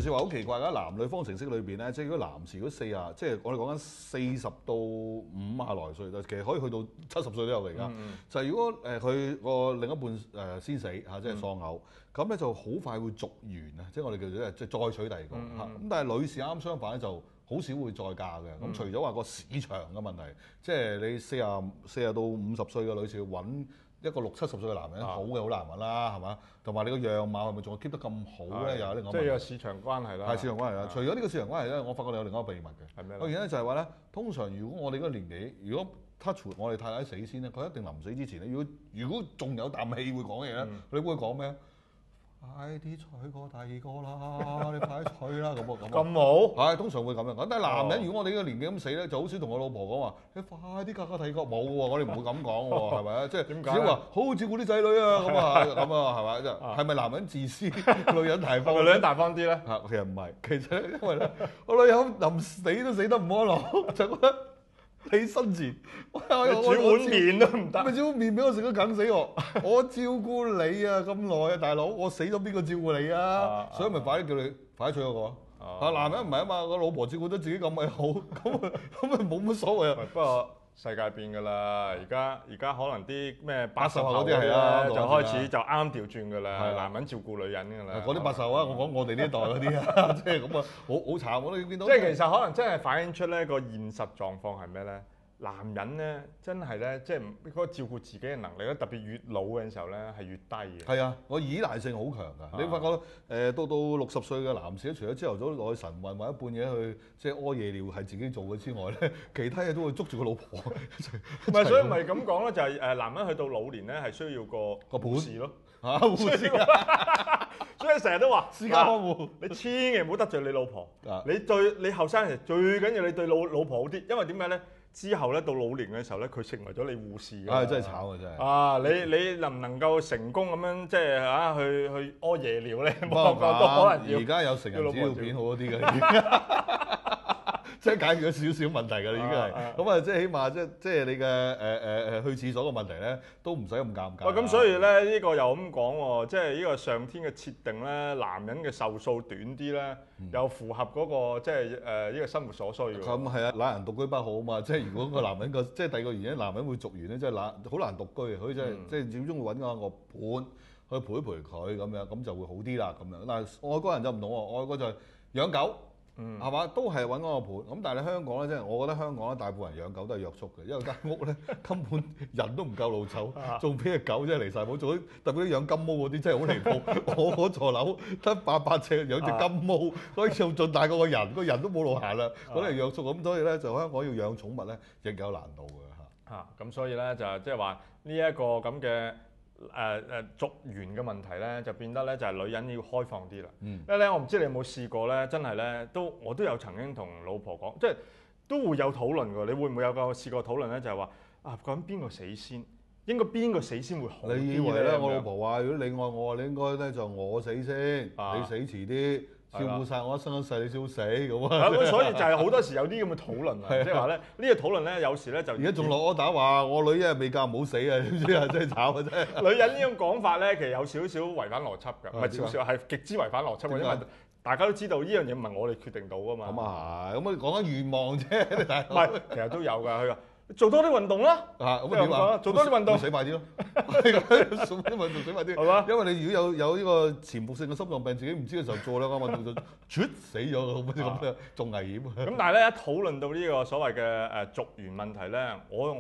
説話好奇怪㗎，男女方程式裏邊咧，即係如果男士如果即係我哋講緊40到50來歲，其實可以去到70歲都有嚟㗎。就係如果佢個另一半先死嚇，即係喪偶，咁咧就好快會續緣啊！即係我哋叫做即係再娶第二個嚇。咁但係女士啱相反咧就好少會再嫁嘅。咁除咗話個市場嘅問題，即係你40到50歲嘅女士揾一個60、70歲嘅男人好嘅好難揾啦，係嘛？同埋你個樣貌係咪仲 keep 得咁好咧？又有另外一個問題。即係有市場關係啦。係市場關係啦。除咗呢個市場關係咧，我發覺你有另一個秘密嘅。係咩咧？個原因咧就係話咧，通常如果我哋嗰個年紀，如果 touch wood 我哋太太死先咧，佢一定臨死之前咧，如果仲有啖氣會講嘢咧，你會講咩？快啲娶過第二個啦！你快啲娶啦咁啊咁。咁冇？係通常會咁樣講。但係男人如果我哋呢個年紀咁死咧，就好少同我老婆講話，你快啲嫁第二個冇喎，我哋唔會咁講喎，係咪啊？即係點解？只話好好照顧啲仔女啊咁啊係咪？即係咪男人自私，女人大方？係咪女人大方啲咧？嚇，其實唔係，其實因為咧，我女友臨死都死得唔安樂，就覺得你生前你煮碗麵都唔得，咪煮碗麵俾我食都梗死我！我照顧你啊咁耐啊，大佬，我死咗邊個照顧你啊？所以咪快啲叫你快啲娶嗰個啊！男人唔係啊嘛，個老婆照顧得自己咁咪好，咁咪冇乜所謂啊！不過世界變㗎啦，而家可能啲咩80後嗰啲係啦，就開始就啱調轉㗎啦，男人照顧女人㗎啦。嗰啲80後啊，我講我哋呢一代嗰啲啊，即係咁啊，好慘我都見到。即係其實可能真係反映出咧個現實狀況係咩咧？男人咧真係咧，即係嗰個照顧自己嘅能力咧，特別越老嘅時候咧係越低嘅。係啊，個依賴性好強㗎。你發覺到60歲嘅男士，除咗朝頭早落去晨運或者半夜去即係屙夜尿係自己做嘅之外咧，其他嘢都會捉住個老婆。唔係，所以咪咁講咯，就係男人去到老年咧係需要個護士咯。嚇護士，所以成日都話私家看護，你千祈唔好得罪你老婆。你後生嘅時候最緊要你對老婆好啲，因為點解咧？之後咧到老年嘅時候咧，佢成為咗你護士㗎。真係慘啊！真係。啊，你能唔能夠成功咁樣即係去屙夜尿咧？不過可能要。而家有成人紙尿片好啲嘅。即係解決咗少少問題㗎啦，已經係咁啊！即係起碼即係你嘅去廁所嘅問題咧，都唔使咁尷尬。咁所以咧呢個又咁講喎，即係呢個上天嘅設定咧，男人嘅壽數短啲咧，又符合嗰個即係呢個生活所需㗎。咁係啊，懶人獨居不好啊嘛！即係如果個男人即係第二個原因，男人會續緣咧，即係好難獨居啊！佢即係始終會揾個伴去陪一陪佢咁樣，咁就會好啲啦咁樣。但係外國人就唔同喎，外國就係養狗。係嘛？都係揾嗰個伴。咁但係香港咧，即係我覺得香港咧，大部分人養狗都係約束嘅，因為間屋咧根本人都唔夠路走，仲俾隻狗真係離晒譜。做啲特別啲養金毛嗰啲真係好離譜。我嗰座樓得800尺養隻金毛，所以仲大過個人都冇路行啦。嗰啲係約束咁，所以咧就香港要養寵物咧，亦有難度嘅嚇。咁所以咧就即係話呢一個咁嘅。續緣嘅問題咧，就變得咧就係女人要開放啲啦。因為咧，我唔知你有冇試過咧，真係咧我都有曾經同老婆講，即係都會有討論㗎。你會唔會有試過討論咧？就係話究竟邊個死先？應該邊個死先會好啲咧？你以為咧？我老婆話：如果你愛我，你應該咧就我死先，你死遲啲。照顧晒我一生一世，你先死咁啊！咁所以就係好多時有啲咁嘅討論啊，即係話咧呢個討論咧，有時咧就而家仲落柯打話我女一日未嫁唔好死啊！知唔知啊？真係慘啊！真係。女人呢種講法咧，其實有少少違反邏輯㗎，唔係少少係極之違反邏輯嘅，因為大家都知道呢樣嘢唔係我哋決定到㗎嘛。咁啊係，咁啊講緊願望啫，唔係，其實都有㗎。佢話做多啲運動啦，咁點啊？做多啲運動，死快啲咯！做多啲運動死快啲，係嘛？因為你如果有呢個潛伏性嘅心臟病，自己唔知嘅時候做兩個運動就死咗咁樣，仲危險。咁但係咧，一討論到呢個所謂嘅續緣問題咧，我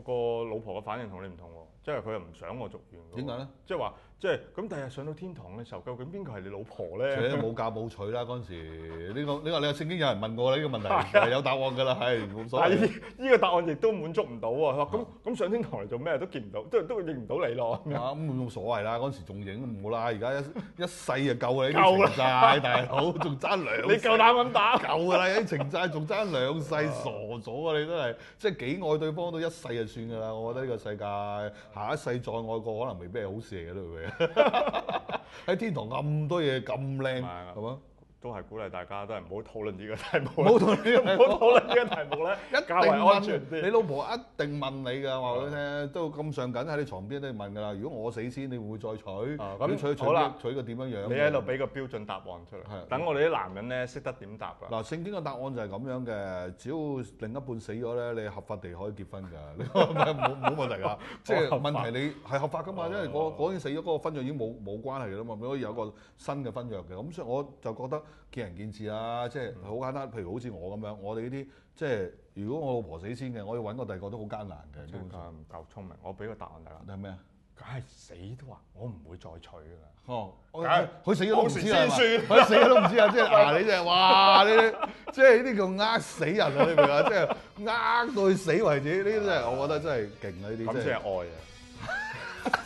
個老婆嘅反應同你唔同喎，即係佢又唔想我續緣。點解咧？即係話，即係咁，第日上到天堂嘅時候，究竟邊個係你老婆咧？冇嫁冇娶啦嗰陣時，呢個你話聖經有人問過呢個問題，係有答案㗎啦，係冇所謂。但係呢個答案亦都滿足唔到喎。咁上天堂嚟做咩？都見唔到，都認唔到你咯。咁冇所謂啦，嗰陣時仲影冇啦，而家一世就夠啦，啲情債大佬仲爭2世。你夠膽咁打？夠㗎啦，啲情債仲爭2世，傻咗啊！你真係，即係幾愛對方都一世就算㗎啦。我覺得呢個世界下一世再愛過，可能未必係好事嚟嘅，對唔對？喺天堂咁多嘢咁靚，係嘛？都係鼓勵大家都係唔好討論呢個題目，冇同你唔好討論呢個題目咧，一較為定安全啲。問你老婆一定問你㗎，話俾你聽，都咁上緊喺你床邊都問㗎啦。如果我死先，你會唔會再娶？咁好啦，娶個點樣樣？你喺度俾個標準答案出嚟，等我哋啲男人咧識得點答㗎。嗱，聖經嘅答案就係咁樣嘅，只要另一半死咗咧，你合法地可以結婚㗎，你冇問題㗎。即係問題你係合法㗎嘛，因為嗰已經死咗，嗰個婚約已經冇關係㗎啦嘛，你可以有個新嘅婚約嘅。咁所以我就覺得見仁見智啦，即係好簡單。譬如好似我咁樣，我哋呢啲即係如果我老婆死先嘅，我要揾個第二個都好艱難嘅。基本上唔夠聰明，我俾個答案大家。係咩啊？梗係死都話我唔會再娶㗎啦。哦，梗佢死咗都唔知係嘛？到時先算佢死咗都唔知啊！即係你真係哇！你即係呢啲叫呃死人啊！你明唔明啊？即係呃到佢死為止，呢啲真係我覺得真係勁啊！呢啲咁真係先係愛啊！